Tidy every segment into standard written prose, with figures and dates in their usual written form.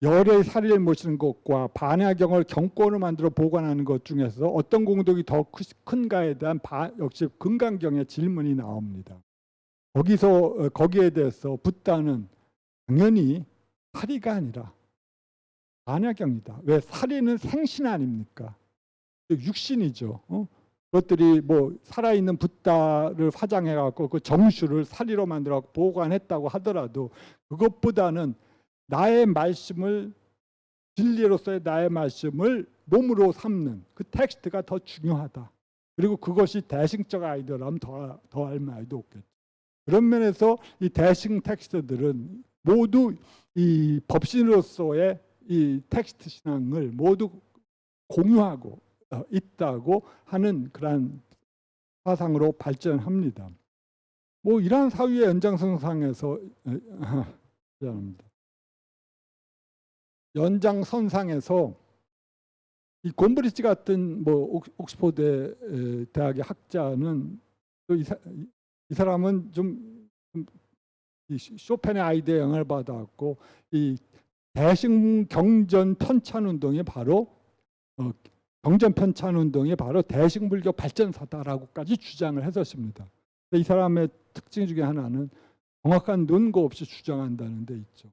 열의 사리를 모시는 것과 반야경을 경권을 만들어 보관하는 것 중에서 어떤 공덕이 더 큰가에 대한 역시 금강경의 질문이 나옵니다. 거기에 대해서 붓다는 당연히 사리가 아니라 반야경이다. 왜? 사리는 생신 아닙니까? 육신이죠. 그것들이 뭐 살아있는 붓다를 화장해 갖고 그 정수를 사리로 만들어 보관했다고 하더라도 그것보다는 나의 말씀을, 진리로서의 나의 말씀을 몸으로 삼는 그 텍스트가 더 중요하다. 그리고 그것이 대승적 아이디어라면 더 알만도 없겠죠. 그런 면에서 이 대승 텍스트들은 모두 이 법신으로서의 이 텍스트 신앙을 모두 공유하고 있다고 하는 그러한 사상으로 발전합니다. 뭐 이러한 사유의 연장선상에서 연장선상에서 이 곰브리지 같은 뭐 옥스퍼드 대학의 학자는 또 이 사람은 좀 쇼펜의 아이디어에 영향을 받았고 이 대승 경전 편찬 운동이 바로 경전 편찬 운동이 바로 대승불교 발전사다라고까지 주장을 했었습니다. 이 사람의 특징 중에 하나는 정확한 논거 없이 주장한다는 데 있죠.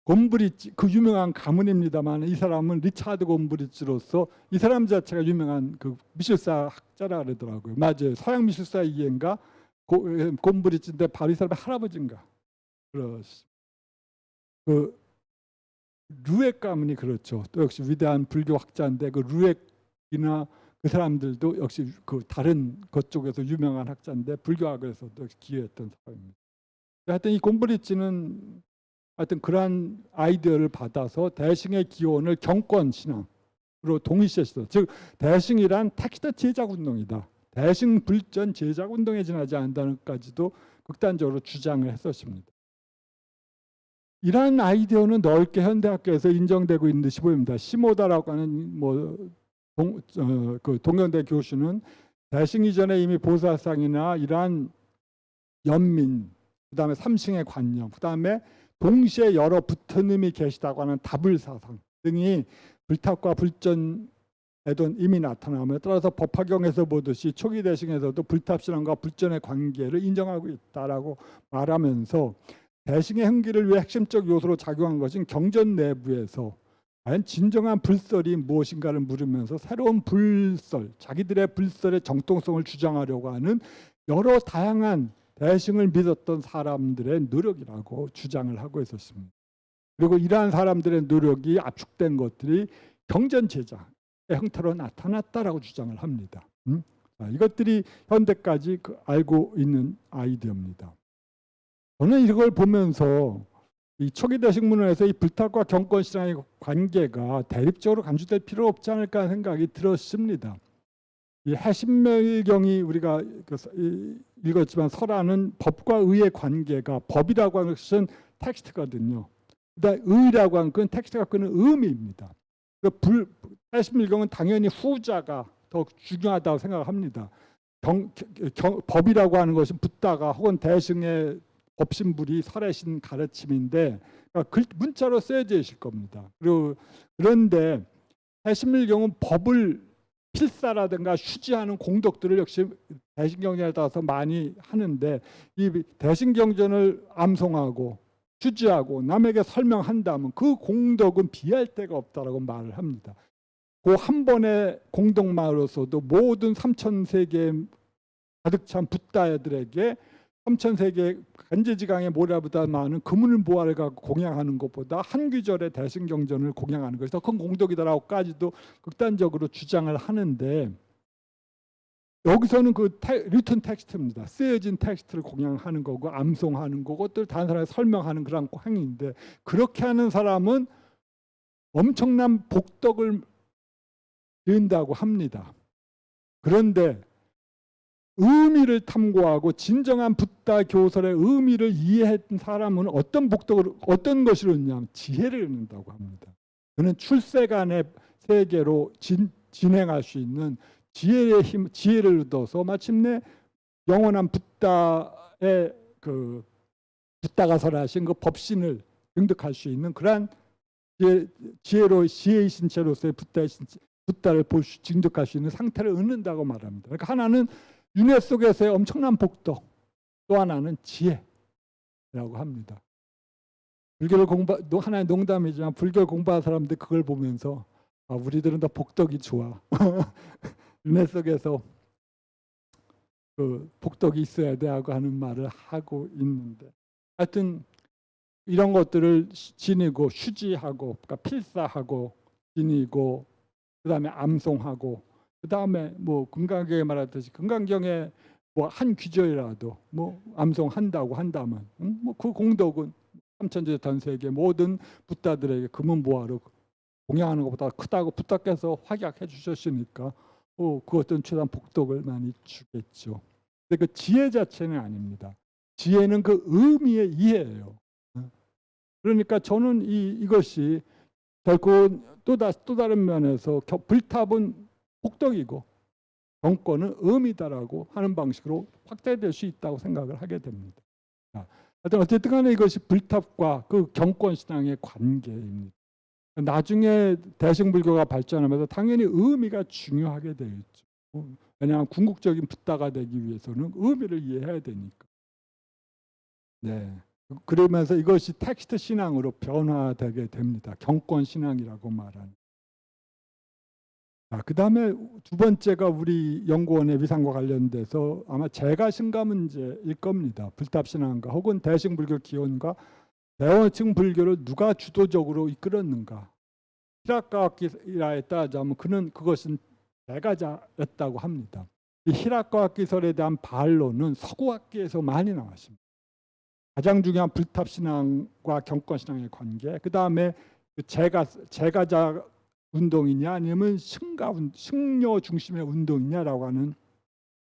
곰브리지, 그 유명한 가문입니다만 이 사람은 리차드 곰브리지로서 이 사람 자체가 유명한 그 미술사 학자라 그러더라고요. 맞아요. 서양 미술사 이해인가 곰브리지인데 바로 이 사람의 할아버지인가. 그렇습니다. 그 루엑 가문이 그렇죠. 또 역시 위대한 불교 학자인데 그 루엑이나 그 사람들도 역시 그 다른 것 쪽에서 유명한 학자인데 불교학에서도 기여했던 사람입니다. 하여튼 이 곰브리지는 하여튼 그러한 아이디어를 받아서 대승의 기원을 경권 신앙으로 동일시했어. 즉 대승이란 텍스트 제작 운동이다. 대승 불전 제작 운동에 지나지 않는다는까지도 극단적으로 주장을 했었습니다. 이러한 아이디어는 넓게 현대학교에서 인정되고 있는 듯이 보입니다. 시모다라고 하는 그 동경대 교수는 대승 이전에 이미 보살상이나 이러한 연민, 그다음에 삼승의 관념, 그다음에 동시에 여러 붙은음이 계시다고 하는 다불사상 등이 불탑과 불전에도 이미 나타나며 따라서 법화경에서 보듯이 초기 대승에서도 불탑신앙과 불전의 관계를 인정하고 있다라고 말하면서 대승의 흥기를 위해 핵심적 요소로 작용한 것은 경전 내부에서 과연 진정한 불설이 무엇인가를 물으면서 새로운 불설, 자기들의 불설의 정통성을 주장하려고 하는 여러 다양한 대승을 믿었던 사람들의 노력이라고 주장을 하고 있었습니다. 그리고 이러한 사람들의 노력이 압축된 것들이 경전 제작의 형태로 나타났다라고 주장을 합니다. 이것들이 현대까지 알고 있는 아이디어입니다. 저는 이걸 보면서 이 초기 대승 문화에서 이 불탑과 경권 신앙의 관계가 대립적으로 간주될 필요 없지 않을까 하는 생각이 들었습니다. 이 해신멸경이 우리가 읽었지만 설하는 법과 의의 관계가, 법이라고 하는 것은 텍스트거든요. 그다음에 의라고 하는 건 텍스트가 끄는 의미입니다. 해신멸경은 당연히 후자가 더 중요하다고 생각합니다. 법이라고 하는 것은 붓다가 혹은 대승의 법신불이 설해신 가르침인데 문자로 쓰여져 있을 겁니다. 그런데 해신멸경은 법을 필사라든가 휴지하는 공덕들을 역시 대신경전에 따라서 많이 하는데 이 대신경전을 암송하고 휴지하고 남에게 설명한다면 그 공덕은 비할 데가 없다라고 말을 합니다. 그 한 번의 공덕만으로서도 모든 3,000세계 가득 찬 붓다애들에게 3,000세계 간제지강의 모래보다 많은 금을 모아를 갖고 공양하는 것보다 한 귀절의 대승경전을 공양하는 것이 더 큰 공덕이다라고까지도 극단적으로 주장을 하는데 여기서는 그 리튼 텍스트입니다. 쓰여진 텍스트를 공양하는 거고 암송하는 거고 또 다른 사람에게 설명하는 그런 행위인데 그렇게 하는 사람은 엄청난 복덕을 이룬다고 합니다. 그런데 의미를 탐구하고 진정한 붓다 교설의 의미를 이해했던 사람은 어떤 것을 얻냐면 지혜를 얻는다고 합니다. 그는 출세간의 세계로 진행할 수 있는 지혜의 힘, 지혜를 얻어서 마침내 영원한 붓다의 붓다가 설하신 그 법신을 증득할 수 있는 그러한 지혜의 신체로서의 붓다를 증득할 수 있는 상태를 얻는다고 말합니다. 그러니까 하나는 윤회 속에서의 엄청난 복덕, 또 하나는 지혜라고 합니다. 불교를 하나의 농담이지만 불교를 공부한 사람들 그걸 보면서 우리들은 더 복덕이 좋아. 윤회 속에서 그 복덕이 있어야 돼 하고 하는 말을 하고 있는데, 하여튼 이런 것들을 지니고 휴지하고, 그러니까 필사하고 지니고, 그다음에 암송하고, 그다음에 뭐 금강경에 말하듯이 금강경에 뭐 한 귀절이라도 뭐 암송한다고 한다면 뭐 그 공덕은 삼천제 전세계 모든 붓다들에게 금은보화로 공양하는 것보다 크다고 부탁해서 확약해 주셨으니까 그것은 최대한 복덕을 많이 주겠죠. 근데 그 지혜 자체는 아닙니다. 지혜는 그 의미의 이해예요. 그러니까 저는 이것이 결코 또 다른 면에서 불탑은 복덕이고 경권은 의미다라고 하는 방식으로 확대될 수 있다고 생각을 하게 됩니다. 하여튼 어쨌든 간에 이것이 불탑과 그 경권 신앙의 관계입니다. 나중에 대승불교가 발전하면서 당연히 의미가 중요하게 되어 있죠. 왜냐하면 궁극적인 붓다가 되기 위해서는 의미를 이해해야 되니까. 네. 그러면서 이것이 텍스트 신앙으로 변화되게 됩니다. 경권 신앙이라고 말하는. 그 다음에 두 번째가 우리 연구원의 위상과 관련돼서 아마 재가신가 문제일 겁니다. 불탑신앙과 혹은 대승불교 기원과 대원층 불교를 누가 주도적으로 이끌었는가. 히라카와키라에 따르자면 그것은 재가자였다고 합니다. 이 히라카와키설에 대한 반론은 서구학계에서 많이 나왔습니다. 가장 중요한 불탑신앙과 경권신앙의 관계, 그 다음에 재가자 운동이냐 아니면 승려 중심의 운동이냐라고 하는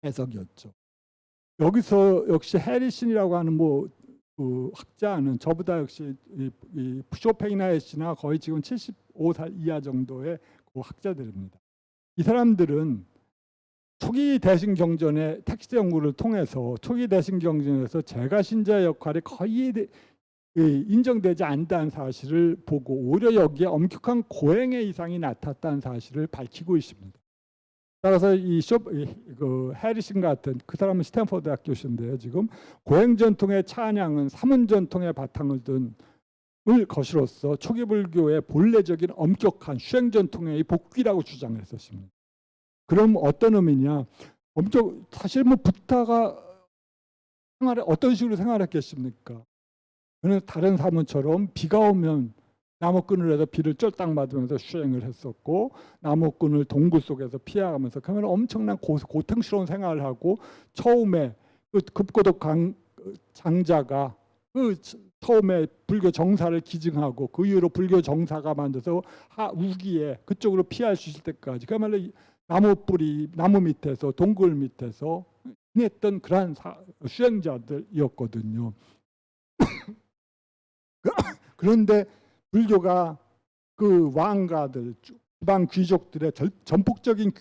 해석이었죠. 여기서 역시 해리슨이라고 하는 그 학자는 저보다 역시 이 쇼팽이나 씨나 거의 지금 75살 이하 정도의 그 학자들입니다. 이 사람들은 초기 대승경전의 텍스트 연구를 통해서 초기 대승경전에서 재가신자의 역할이 거의 인정되지 않는다는 사실을 보고 오히려 여기에 엄격한 고행의 이상이 나타났다는 사실을 밝히고 있습니다. 따라서 그 해리슨 같은 그 사람은 스탠퍼드 대학 교수인데요. 지금 고행 전통의 찬양은 사문 전통의 바탕을 둔 것으로서 초기 불교의 본래적인 엄격한 수행 전통의 복귀라고 주장했었습니다. 그럼 어떤 의미냐? 사실 뭐 붓다가 어떤 식으로 생활했겠습니까? 그는 다른 사문처럼 비가 오면 나무꾼을 해서 비를 쫄딱 맞으면서 수행을 했었고, 나무꾼을 동굴 속에서 피해가면서 그러면 엄청난 고통스러운 생활을 하고, 처음에 그 급고독 장자가 그 처음에 불교 정사를 기증하고 그 이후로 불교 정사가 만들어서 우기에 그쪽으로 피할 수 있을 때까지 그야말로 나무 뿌리, 나무 밑에서 동굴 밑에서 지냈던 그러한 수행자들이었거든요. 그런데 불교가 그 왕가들, 지방 귀족들의 전폭적인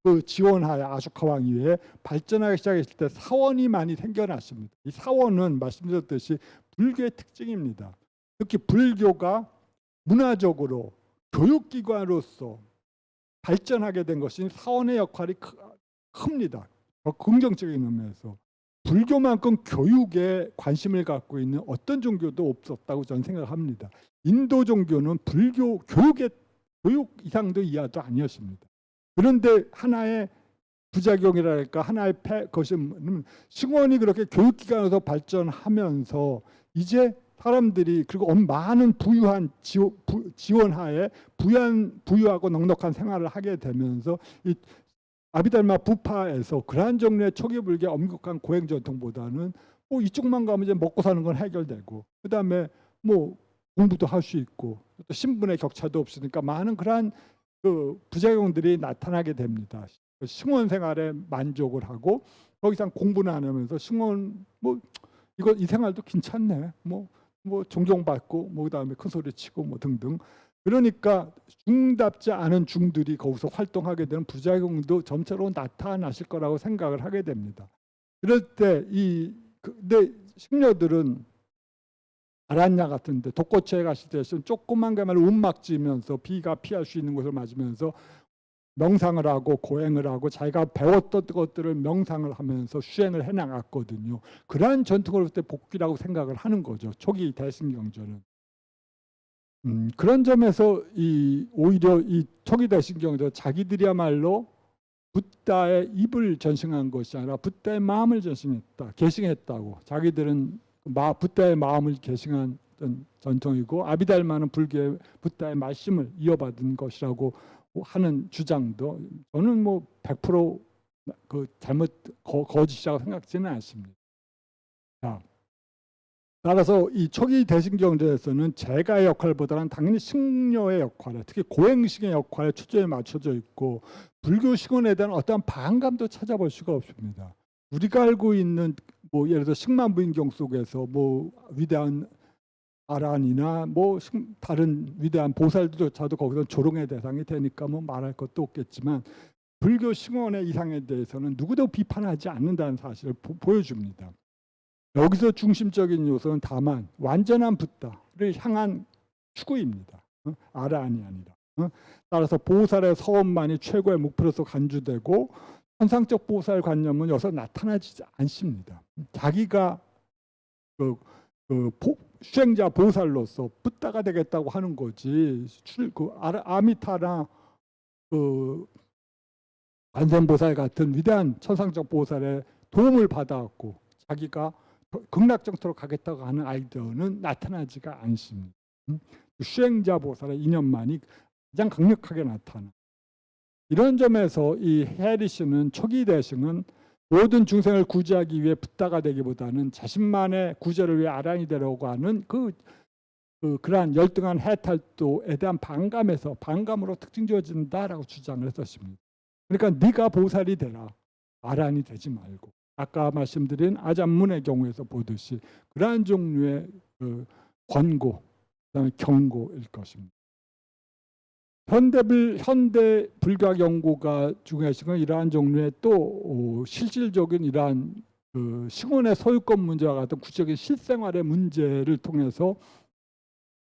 그 지원하에 아쇼카 왕 이후에 발전하기 시작했을 때 사원이 많이 생겨났습니다. 이 사원은 말씀드렸듯이 불교의 특징입니다. 특히 불교가 문화적으로 교육기관으로서 발전하게 된 것이 사원의 역할이 큽니다. 긍정적인 의미에서. 불교만큼 교육에 관심을 갖고 있는 어떤 종교도 없었다고 저는 생각합니다. 인도 종교는 불교 교육 이상도 이하도 아니었습니다. 그런데 하나의 부작용이랄까 하나의 것은 승원이 그렇게 교육기관에서 발전하면서 이제 사람들이 그리고 많은 부유한 지원하에 부유하고 넉넉한 생활을 하게 되면서 이 아비달마 부파에서 그러한 종류의 초기 불교의 엄격한 고행 전통보다는 이쪽만 가면 이제 먹고 사는 건 해결되고, 그 다음에 뭐 공부도 할 수 있고, 또 신분의 격차도 없으니까 많은 그러한 그 부작용들이 나타나게 됩니다. 승원 생활에 만족을 하고 더 이상 공부는 안 하면서 승원 이 생활도 괜찮네. 뭐 존경받고 그다음에 큰 소리 치고 등등. 그러니까 중답지 않은 중들이 거기서 활동하게 되는 부작용도 점차로 나타나실 거라고 생각을 하게 됩니다. 그럴 때 근데 승려들은 아란야 같은데 독거체에 가실 때 조그만 게말로 움막 지면서 비가 피할 수 있는 곳을 맞으면서 명상을 하고 고행을 하고 자기가 배웠던 것들을 명상을 하면서 수행을 해나갔거든요. 그러한 전통을 그때 복귀라고 생각을 하는 거죠. 초기 대신경전은. 그런 점에서 오히려 이 초기 대신경전 자기들이야말로 붓다의 입을 전승한 것이 아니라 붓다의 마음을 전승했다, 계승했다고. 자기들은 붓다의 마음을 계승한 전통이고 아비달마는 불교의 붓다의 말씀을 이어받은 것이라고 하는 주장도 저는 뭐 100% 잘못 거짓이라고 생각지는 않습니다. 자, 따라서 이 초기 대신경전에서는 제가의 역할보다는 당연히 승려의 역할에, 특히 고행식의 역할에 초점이 맞춰져 있고 불교 식원에 대한 어떠한 반감도 찾아볼 수가 없습니다. 우리가 알고 있는 뭐 예를 들어 식만부인경 속에서 뭐 위대한 아란이나 뭐 다른 위대한 보살들조차도 거기서 조롱의 대상이 되니까 뭐 말할 것도 없겠지만 불교 식원의 이상에 대해서는 누구도 비판하지 않는다는 사실을 보여줍니다. 여기서 중심적인 요소는 다만 완전한 붓다를 향한 추구입니다. 아란이 아니라. 따라서 보살의 서원만이 최고의 목표로서 간주되고 천상적 보살 관념은 여기서 나타나지 않습니다. 자기가 수행자 보살로서 붓다가 되겠다고 하는 거지. 아미타나 관세음보살 같은 위대한 천상적 보살의 도움을 받아왔고 자기가 극락정토로 가겠다고 하는 아이디어는 나타나지가 않습니다. 수행자 보살의 이념만이 가장 강력하게 나타나. 이런 점에서 이 해리스는 초기 대승은 모든 중생을 구제하기 위해 붓다가 되기보다는 자신만의 구제를 위해 아란이 되려고 하는 그러한 열등한 해탈도에 대한 반감으로 특징 지어진다라고 주장을 했었습니다. 그러니까 네가 보살이 되라, 아란이 되지 말고. 아까 말씀드린 아잔문의 경우에서 보듯이 그러한 종류의 권고, 그다음에 경고일 것입니다. 현대 불교학 연구가 중요하신 건 이러한 종류의 또 실질적인 이러한 식원의 소유권 문제와 같은 구체적인 실생활의 문제를 통해서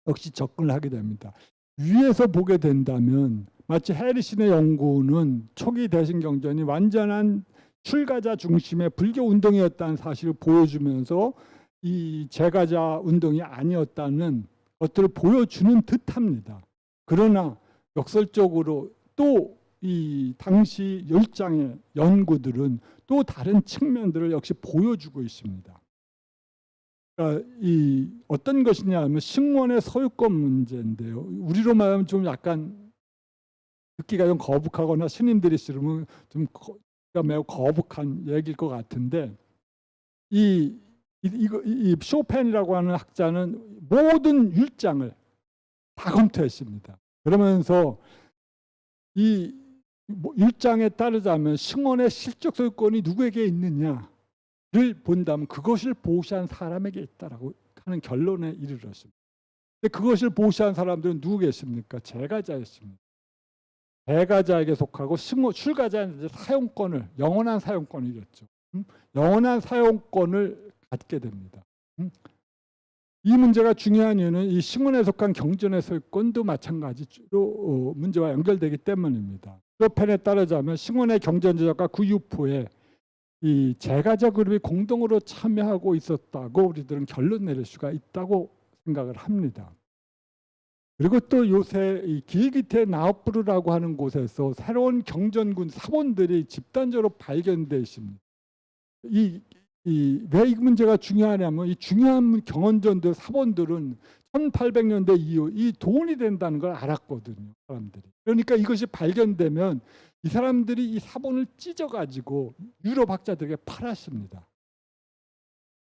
역시 접근을 하게 됩니다. 위에서 보게 된다면 마치 해리슨의 연구는 초기 대신경전이 완전한 출가자 중심의 불교 운동이었다는 사실을 보여주면서 이 제가자 운동이 아니었다는 것들을 보여주는 듯합니다. 그러나 역설적으로 또 이 당시 열장의 연구들은 또 다른 측면들을 역시 보여주고 있습니다. 그러니까 이 어떤 것이냐 하면 식원의 소유권 문제인데요. 우리로 말하면 좀 약간 듣기가 좀 거북하거나 스님들이 싫으면 좀 매우 거북한 얘기일 것 같은데 이 쇼펜이라고 하는 학자는 모든 율장을 다 검토했습니다. 그러면서 이 율장에 따르자면 식원의 실적 소유권이 누구에게 있느냐를 본다면 그것을 보시한 사람에게 있다라고 하는 결론에 이르렀습니다. 근데 그것을 보시한 사람들은 누구겠습니까? 제가자였습니다. 제가자에게 속하고 출가자는 사용권을, 영원한 사용권을 잃었죠. 영원한 사용권을 갖게 됩니다. 이 문제가 중요한 이유는 이 식원에 속한 경전의 소유권도 마찬가지로 문제와 연결되기 때문입니다. 쇼펜에 따르자면 식원의 경전 제작과 그 유포에 이 제가자 그룹이 공동으로 참여하고 있었다고 우리들은 결론 내릴 수가 있다고 생각을 합니다. 그리고 또 요새 이 길기태 나우프르라고 하는 곳에서 새로운 경전군 사본들이 집단적으로 발견되어 있습니다. 왜 이 문제가 중요하냐면 이 중요한 경원전들 사본들은 1800년대 이후 이 돈이 된다는 걸 알았거든요, 사람들이. 그러니까 이것이 발견되면 이 사람들이 이 사본을 찢어가지고 유럽 학자들에게 팔았습니다.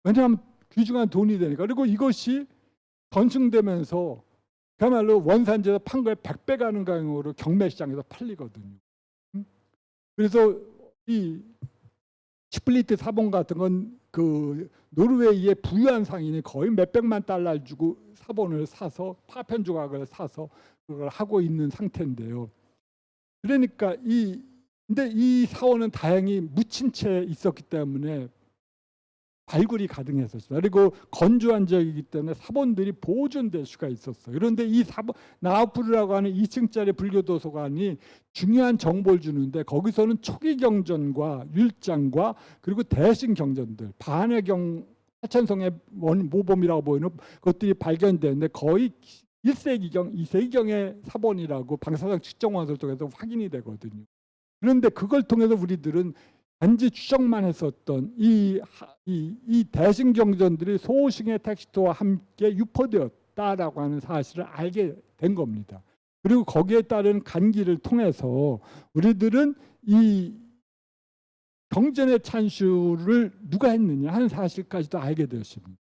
왜냐하면 귀중한 돈이 되니까. 그리고 이것이 전승되면서 그야말로 원산지에서 판 거에 100배 가는 가격으로 경매시장에서 팔리거든요. 그래서 이 스플리트 사본 같은 건 그 노르웨이의 부유한 상인이 거의 몇백만 달러 주고 사본을 사서 파편 조각을 사서 그걸 하고 있는 상태인데요. 그러니까 근데 이 사원은 다행히 묻힌 채 있었기 때문에 발굴이 가능했었어요. 그리고 건조한 지역이기 때문에 사본들이 보존될 수가 있었어요. 그런데 이 사본 나우푸르라고 하는 2층짜리 불교 도서관이 중요한 정보를 주는데 거기서는 초기 경전과 율장과 그리고 대신 경전들, 반해경 하천성의 모범이라고 보이는 것들이 발견되는데 거의 1세기경, 2세기경의 사본이라고 방사성 측정원서를 통해서 확인이 되거든요. 그런데 그걸 통해서 우리들은 단지 추정만 했었던 이 대승경전들이 소승의 텍스트와 함께 유포되었다라고 하는 사실을 알게 된 겁니다. 그리고 거기에 따른 간기를 통해서 우리들은 이 경전의 찬술을 누가 했느냐 하는 사실까지도 알게 되었습니다.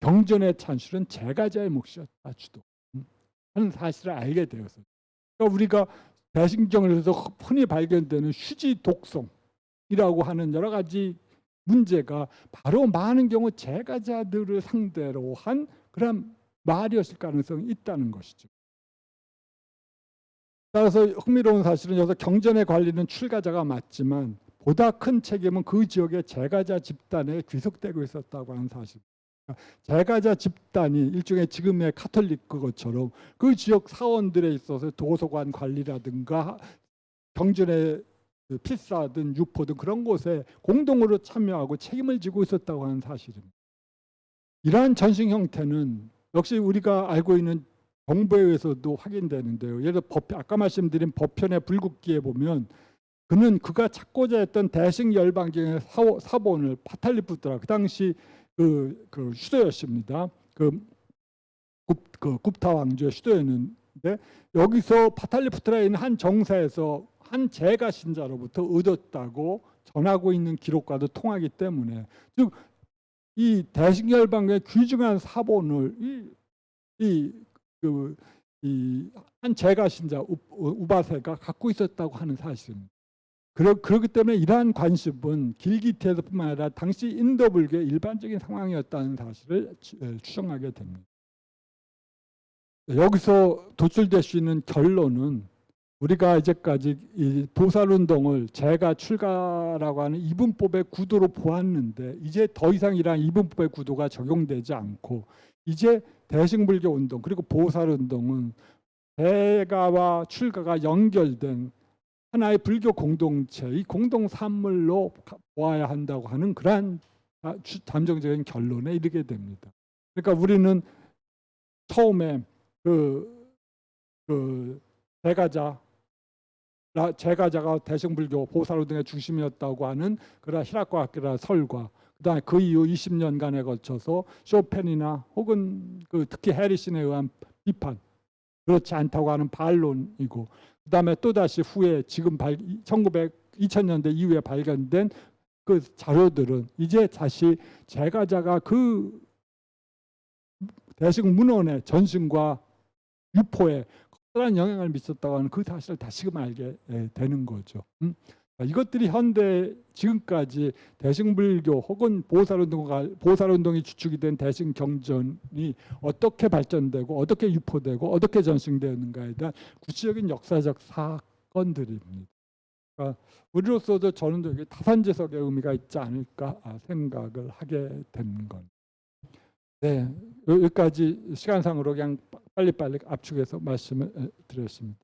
경전의 찬술은 제가자의 몫이었다 주도 하는 사실을 알게 되었어요. 그러니까 우리가 대승경에서 흔히 발견되는 휴지 독성이라고 하는 여러 가지 문제가 바로 많은 경우 제가자들을 상대로 한 그런 말이었을 가능성이 있다는 것이죠. 따라서 흥미로운 사실은 여기서 경전의 관리는 출가자가 맞지만 보다 큰 책임은 그 지역의 제가자 집단에 귀속되고 있었다고 하는 사실. 제가자 집단이 일종의 지금의 카톨릭 그것처럼 그 지역 사원들에 있어서 도서관 관리라든가 경전의 필사든 유포든 그런 곳에 공동으로 참여하고 책임을 지고 있었다고 하는 사실입니다. 이러한 전승 형태는 역시 우리가 알고 있는 정보에 의해서도 확인되는데요. 예를 들어 아까 말씀드린 법편의 불국기에 보면 그가 찾고자 했던 대승 열반경의 사본을 파탈리푸트라 그 당시 그 수도였습니다. 굽타 왕조의 수도였는데 여기서 파탈리푸트라에 있는 한 정사에서 한 제가 신자로부터 얻었다고 전하고 있는 기록과도 통하기 때문에 즉 이 대승열반경의 귀중한 사본을 한 제가 신자 우바세가 갖고 있었다고 하는 사실입니다. 그렇기 때문에 이러한 관습은 길기티에서뿐만 아니라 당시 인도 불교의 일반적인 상황이었다는 사실을 추정하게 됩니다. 여기서 도출될 수 있는 결론은 우리가 이제까지 이 보살운동을 제가 출가라고 하는 이분법의 구도로 보았는데 이제 더 이상 이러한 이분법의 구도가 적용되지 않고 이제 대승불교 운동 그리고 보살운동은 제가와 출가가 연결된 하나의 불교 공동체, 이 공동산물로 보아야 한다고 하는 그러한 잠정적인 결론에 이르게 됩니다. 그러니까 우리는 처음에 제가자가 대승불교 보살운동의 중심이었다고 하는 그런 히라쿠아키라 설과 그다음에 그 이후 20년간에 걸쳐서 쇼펜이나 혹은 특히 해리슨에 의한 비판 그렇지 않다고 하는 반론이고 그다음에 또다시 후에 지금 2000년대 이후에 발견된 그 자료들은 이제 다시 제가자가 그 대승 문헌의 전승과 유포에 커다란 영향을 미쳤다고 하는 그 사실을 다시금 알게 되는 거죠. 이것들이 현대 지금까지 대승불교 혹은 보살운동이 주축이 된 대승경전이 어떻게 발전되고 어떻게 유포되고 어떻게 전승되었는가에 대한 구체적인 역사적 사건들입니다. 그러니까 우리로서도 저는 되게 타산지석의 의미가 있지 않을까 생각을 하게 된 건. 네, 여기까지 시간상으로 그냥 빨리빨리 압축해서 말씀을 드렸습니다.